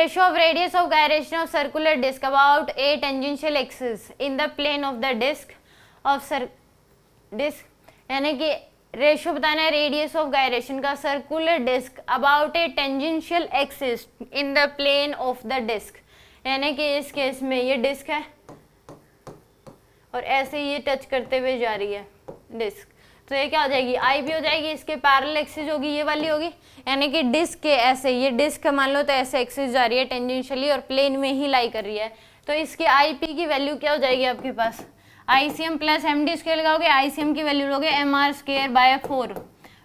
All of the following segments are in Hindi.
Ratio of radius of gyration of circular disc about a tangential axis in the plane of the disc of disc, यानी कि रेशियो बताना है रेडियस ऑफ गायरेशन का circular disc about a tangential axis in the plane of the disc, यानी कि इस केस में ये डिस्क है और ऐसे ये टच करते हुए जा रही है डिस्क, तो ये क्या हो जाएगी आई भी हो जाएगी, इसके पैरेलल एक्सिस होगी ये वाली होगी, यानी कि डिस्क के ऐसे ये डिस्क मान लो तो ऐसे एक्सिस जा रही है टेंजेंशियली और प्लेन में ही लाई कर रही है, तो इसके आई पी की वैल्यू क्या हो जाएगी आपके पास ICM प्लस MD स्क्वायर लगाओगे, ICM की वैल्यू लोगे MR स्क्वायर बाय 4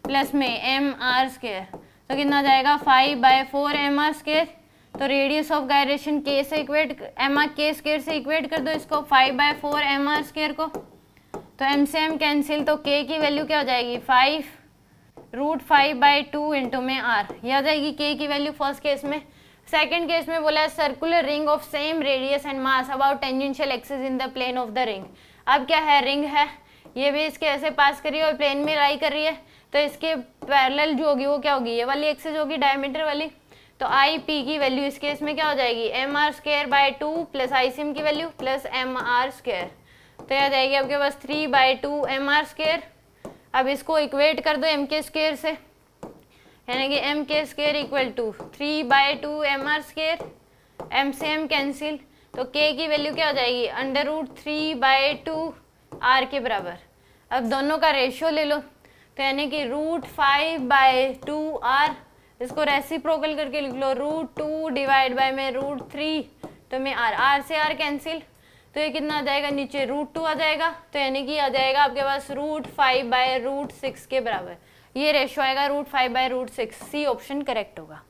प्लस में MR स्क्वायर, तो कितना जाएगा 5/4 MR स्क्वायर, तो रेडियस ऑफ गायरेशन K से इक्वेट MR K स्क्वायर से इक्वेट कर दो इसको 5/4 MR स्क्वायर को, तो M से M कैंसिल, तो K की वैल्यू क्या हो जाएगी 5√5/2 इंटू में R, ये आ जाएगी K की वैल्यू फर्स्ट केस में। सेकंड केस में बोला है circular ring of same radius and mass about tangential axis in the plane of the ring. अब क्या है रिंग है, ये भी इसके ऐसे पास कर रही है और प्लेन में लाई कर रही है, तो इसके पैरेलल जो होगी वो क्या होगी ये वाली एक्सिस होगी डायमीटर वाली, तो आई पी की वैल्यू इस केस में क्या हो जाएगी MR square by 2 plus ICM की वैल्यू प्लस MR स्क्वायर, तो यह आ जाएगी आपके पास 3/2 MR स्क्वायर। अब इसको इक्वेट कर दो M के स्क्वायर से, यानी कि M के square equal to 3/2 MR square, M से M कैंसिल, तो K की वैल्यू क्या हो जाएगी √3/2 R के बराबर। अब दोनों का रेशियो ले लो, तो यानी कि √5/2 R, इसको रेसिप्रोकल करके लिख लो √2 डिवाइड बाय में √3, तो में R से R कैंसिल, तो ये कितना आ जाएगा नीचे √2 आ जाएगा, तो यानी कि आ जाएगा आपके पास √5/√6 के बराबर, ये रेशियो आएगा √5/√6, सी ऑप्शन करेक्ट होगा।